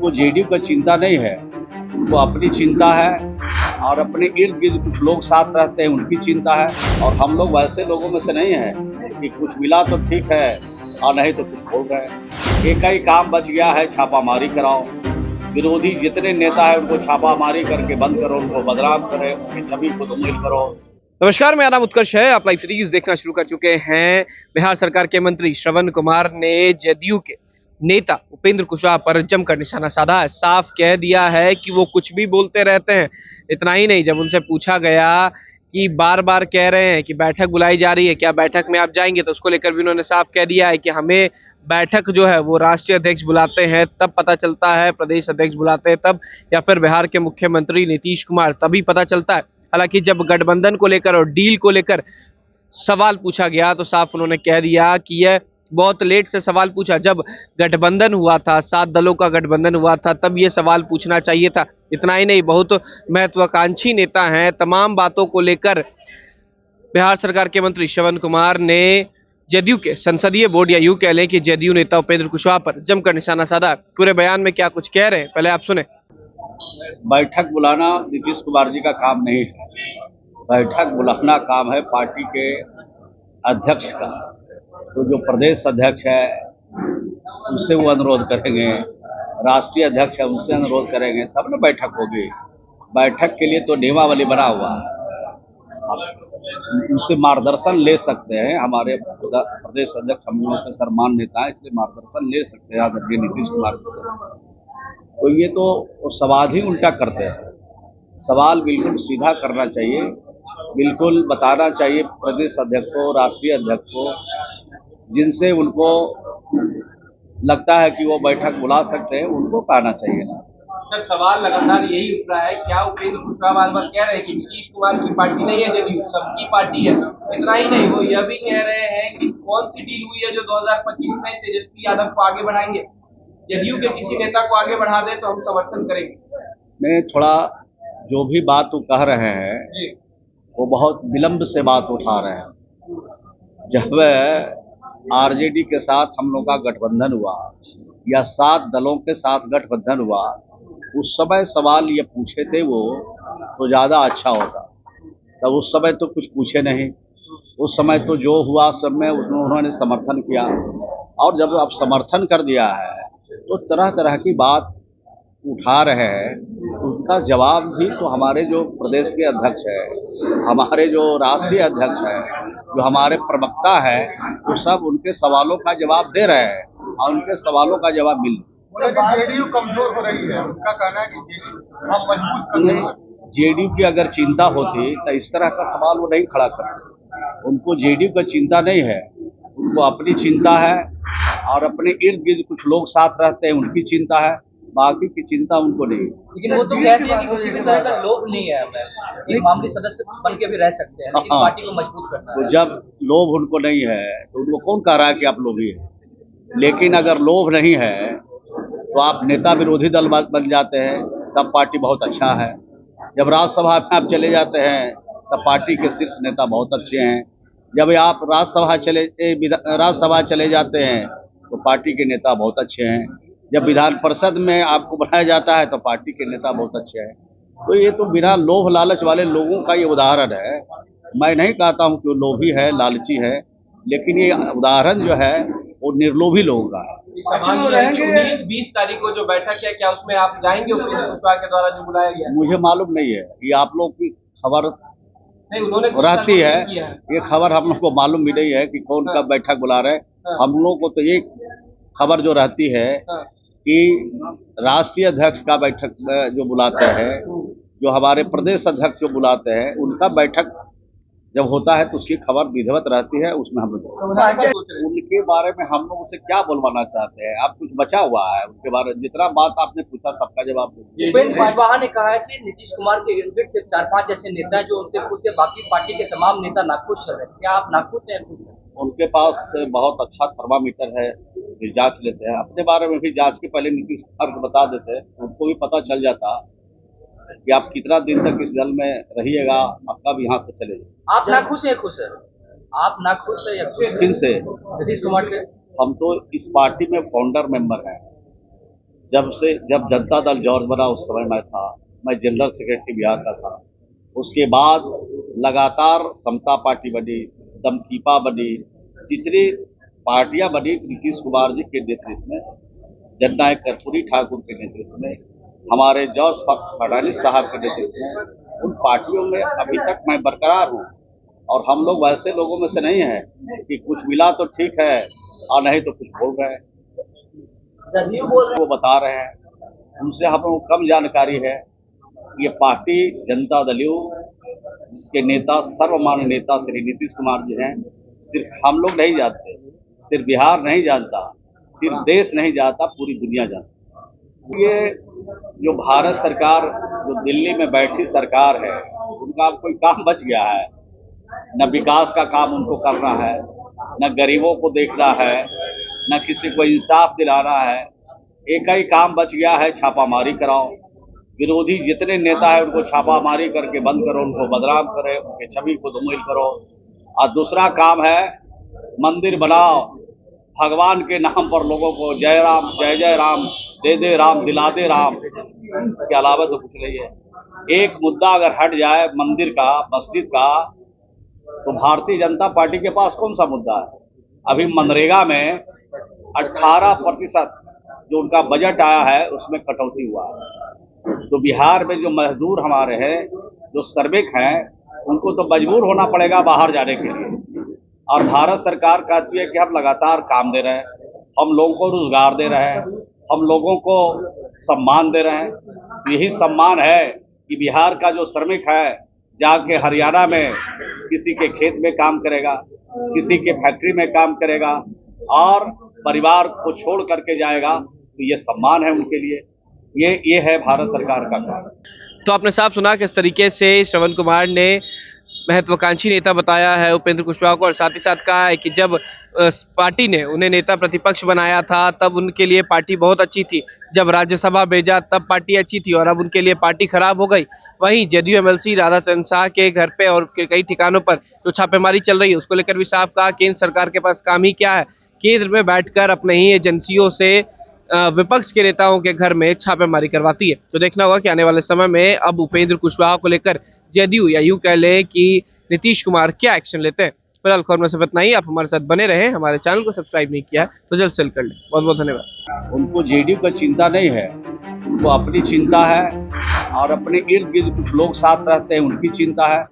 उनको जेडीयू का चिंता नहीं है, उनको अपनी चिंता है और अपने इर्द गिर्द कुछ लोग साथ रहते हैं उनकी चिंता है। और हम लोग वैसे लोगों में से नहीं हैं कि कुछ मिला तो ठीक है और नहीं तो कुछ बोल रहे हैं। एक ही काम बच गया है, छापामारी कराओ। विरोधी जितने नेता है उनको छापामारी करके बंद करो, उनको बदनाम करें, उनकी छवि को धूमिल करो। नमस्कार, मेरा नाम उत्कर्ष है। आप लाइव सीरीज देखना शुरू कर चुके हैं। बिहार सरकार के मंत्री श्रवण कुमार ने जदयू के नेता उपेंद्र कुशवाहा पर जमकर निशाना साधा है। साफ कह दिया है कि वो कुछ भी बोलते रहते हैं। इतना ही नहीं, जब उनसे पूछा गया कि बार बार कह रहे हैं कि बैठक बुलाई जा रही है, क्या बैठक में आप जाएंगे, तो उसको लेकर भी उन्होंने साफ कह दिया है कि हमें बैठक जो है वो राष्ट्रीय अध्यक्ष बुलाते हैं तब पता चलता है, प्रदेश अध्यक्ष बुलाते हैं तब, या फिर बिहार के मुख्यमंत्री नीतीश कुमार तभी पता चलता है। हालांकि जब गठबंधन को लेकर और डील को लेकर सवाल पूछा गया तो साफ उन्होंने कह दिया कि यह बहुत लेट से सवाल पूछा। जब गठबंधन हुआ था, 7 दलों का गठबंधन हुआ था, तब ये सवाल पूछना चाहिए था। इतना ही नहीं, बहुत महत्वाकांक्षी नेता हैं। तमाम बातों को लेकर बिहार सरकार के मंत्री श्रवण कुमार ने जदयू के संसदीय बोर्ड या यूं कह लें कि जदयू नेता उपेंद्र कुशवाहा पर जमकर निशाना साधा। पूरे बयान में क्या कुछ कह रहे हैं, पहले आप सुने। बैठक बुलाना नीतीश कुमार जी का काम नहीं है। बैठक बुलाना काम है पार्टी के अध्यक्ष का। तो जो प्रदेश अध्यक्ष है उनसे वो अनुरोध करेंगे, राष्ट्रीय अध्यक्ष है उनसे अनुरोध करेंगे, तब ना बैठक होगी। बैठक के लिए तो नियमावली बना हुआ है, उनसे मार्गदर्शन ले सकते हैं। हमारे प्रदेश अध्यक्ष हम लोगों के सम्मान नेता है, इसलिए मार्गदर्शन ले सकते हैं आदरणीय नीतीश कुमार जी से। तो ये तो सवाल ही उल्टा करते हैं। सवाल बिल्कुल सीधा करना चाहिए, बिल्कुल बताना चाहिए प्रदेश अध्यक्ष को, राष्ट्रीय अध्यक्ष को, जिनसे उनको लगता है कि वो बैठक बुला सकते हैं, उनको कहना चाहिए ना। सर, सवाल लगातार यही उठ रहा है, क्या उपेंद्र कुशवाहा बार बार कह रहे हैं कि नीतीश कुमार की पार्टी नहीं है जदयू, सबकी पार्टी है। इतना ही नहीं, वो यह भी कह रहे हैं कि कौन सी डील हुई है जो 2025 में तेजस्वी यादव को आगे बढ़ाएंगे, जदयू के किसी नेता को आगे बढ़ा दे तो हम समर्थन करेंगे। मैं थोड़ा जो भी बात वो कह रहे हैं वो बहुत विलंब से बात उठा रहे हैं। जब आरजेडी के साथ हम लोग का गठबंधन हुआ या 7 दलों के साथ गठबंधन हुआ, उस समय सवाल ये पूछे थे वो तो ज़्यादा अच्छा होता। तब उस समय तो कुछ पूछे नहीं, उस समय तो जो हुआ सब में उन्होंने समर्थन किया। और जब अब समर्थन कर दिया है तो तरह तरह की बात उठा रहे हैं, उनका जवाब भी तो हमारे जो प्रदेश के अध्यक्ष है, हमारे जो राष्ट्रीय अध्यक्ष है, जो हमारे प्रवक्ता है, वो सब उनके सवालों का जवाब दे रहे हैं और उनके सवालों का जवाब मिल जेडीयू कमजोर हो रही है, उनका कहना है कि जेडीयू हम मजबूत करने हैं। जेडीयू की अगर चिंता होती तो इस तरह का सवाल वो नहीं खड़ा करते। उनको जेडीयू का चिंता नहीं है, उनको अपनी चिंता है और अपने इर्द गिर्द कुछ लोग साथ रहते हैं उनकी चिंता है, बाकी की चिंता उनको नहीं। लेकिन वो तो कहते हैं कि किसी भी तरह का लोभ नहीं है, हमें एक मामूली सदस्य बन के भी रह सकते हैं, लेकिन पार्टी को मजबूत करना है। तो जब लोभ उनको नहीं है तो उनको कौन कह रहा है कि आप लोभी हैं? लेकिन अगर लोभ नहीं है तो आप नेता विरोधी दल बन जाते हैं, तब पार्टी बहुत अच्छा है। जब राज्यसभा में आप चले जाते हैं तब पार्टी के शीर्ष नेता बहुत अच्छे हैं। जब आप राज्यसभा चले जाते हैं तो पार्टी के नेता बहुत अच्छे हैं। जब विधान परिषद में आपको बनाया जाता है तो पार्टी के नेता बहुत अच्छे हैं। तो ये तो बिना लोभ लालच वाले लोगों का ये उदाहरण है। मैं नहीं कहता हूँ कि वो लोभी है, लालची है, लेकिन ये उदाहरण जो है वो निर्लोभी लोगों का है। 19-20 तारीख को जो बैठक है, क्या उसमें आप जाएंगे उपेंद्र कुशवाहा के द्वारा जो बुलाया गया? मुझे मालूम नहीं है, ये आप लोग की खबर नहीं, उन्होंने रहती है, ये खबर हम लोग को मालूम भी नहीं है कि कौन कब बैठक बुला रहे हैं। हम लोग को तो ये खबर जो रहती है कि राष्ट्रीय अध्यक्ष का बैठक जो बुलाते हैं, जो हमारे प्रदेश अध्यक्ष जो बुलाते हैं, उनका बैठक जब होता है तो उसकी खबर विधिवत रहती है, उसमें हम लोग उनके बारे में हम लोग उसे क्या बोलवाना चाहते हैं। आप कुछ बचा हुआ है उनके बारे में? जितना बात आपने पूछा सबका जवाब दीजिए। उपेंद्र कुशवाहा ने कहा है कि नीतीश कुमार के इर्द गिर्द से 4-5 ऐसे नेता हैं जो उनसे खुद से बाकी पार्टी के तमाम नेता नाखुश चल रहे हैं। क्या आप नाखुश हैं? उनके पास बहुत अच्छा थर्मामीटर है, फिर जांच लेते हैं। अपने बारे में भी जांच के पहले नीतीश कुमार को बता देते हैं, उनको भी पता चल जाता कि आप कितना दिन तक इस दल में रहिएगा, आप कब यहाँ से चले जाए। आप नाखुश हैं? खुश है? आप नाखुश है या खुश? किन से? नीतीश कुमार से। हम तो इस पार्टी में फाउंडर मेंबर हैं, जब जनता दल जॉर्ज बना उस समय मैं जनरल सेक्रेटरी बिहार का था। उसके बाद लगातार समता पार्टी बनी, दमकीपा बनी, जितनी पार्टियां बनी नीतीश कुमार जी के नेतृत्व में, जननायक कर्पूरी ठाकुर के नेतृत्व में, हमारे जॉर्ज फर्नांडिस साहब के नेतृत्व में, उन पार्टियों में अभी तक मैं बरकरार हूँ। और हम लोग वैसे लोगों में से नहीं हैं कि कुछ मिला तो ठीक है और नहीं तो कुछ बोल रहे हैं, वो बता रहे हैं, उनसे हम लोग कम जानकारी है। ये पार्टी जनता दल यू, जिसके नेता सर्वमान्य नेता श्री नीतीश कुमार जी हैं, सिर्फ हम लोग नहीं जानते, सिर्फ बिहार नहीं जानता, सिर्फ देश नहीं जानता, पूरी दुनिया जानती। ये जो भारत सरकार, जो दिल्ली में बैठी सरकार है, उनका अब कोई काम बच गया है? न विकास का काम उनको करना है, न गरीबों को देखना है, न किसी को इंसाफ दिलाना है। एक ही काम बच गया है, छापामारी कराओ। विरोधी जितने नेता है उनको छापामारी करके बंद करो, उनको बदनाम करे, उनके छवि को धूमिल करो। और दूसरा काम है मंदिर बनाओ, भगवान के नाम पर लोगों को जय राम जय जय राम, दे दे राम दिला दे राम के अलावा तो कुछ नहीं है। एक मुद्दा अगर हट जाए मंदिर का, मस्जिद का, तो भारतीय जनता पार्टी के पास कौन सा मुद्दा है? अभी मनरेगा में 18% जो उनका बजट आया है उसमें कटौती हुआ है। तो बिहार में जो मजदूर हमारे हैं, जो श्रमिक हैं, उनको तो मजबूर होना पड़ेगा बाहर जाने के लिए। और भारत सरकार कहती है कि हम लगातार काम दे रहे हैं, हम लोगों को रोजगार दे रहे हैं, हम लोगों को सम्मान दे रहे हैं। यही सम्मान है कि बिहार का जो श्रमिक है जाके हरियाणा में किसी के खेत में काम करेगा, किसी के फैक्ट्री में काम करेगा और परिवार को छोड़ करके जाएगा, तो ये सम्मान है उनके लिए। ये है भारत सरकार का काम। तो आपने साफ सुना किस तरीके से श्रवण कुमार ने महत्वाकांक्षी नेता बताया है उपेंद्र कुशवाहा को, और साथ ही साथ कहा है कि जब पार्टी ने उन्हें नेता प्रतिपक्ष बनाया था तब उनके लिए पार्टी बहुत अच्छी थी, जब राज्यसभा भेजा तब पार्टी अच्छी थी और अब उनके लिए पार्टी खराब हो गई। वहीं जदयू एमएलसी राधाचंद्र शाह के घर पे और कई ठिकानों पर जो छापेमारी चल रही है उसको लेकर भी साफ कहा केंद्र सरकार के पास काम ही क्या है, केंद्र में बैठकर अपने ही एजेंसियों से विपक्ष के नेताओं के घर में छापेमारी करवाती है। तो देखना होगा कि आने वाले समय में अब उपेंद्र कुशवाहा को लेकर जदयू या यूं कह लें कि नीतीश कुमार क्या एक्शन लेते हैं। फिलहाल खबर में सिर्फ इतना ही। आप हमारे साथ बने रहें, हमारे चैनल को सब्सक्राइब नहीं किया है तो जल्द से जल्द कर लें। बहुत बहुत धन्यवाद। उनको जेडीयू का चिंता नहीं है, उनको अपनी चिंता है और अपने इर्द गिर्द कुछ लोग साथ रहते हैं उनकी चिंता है।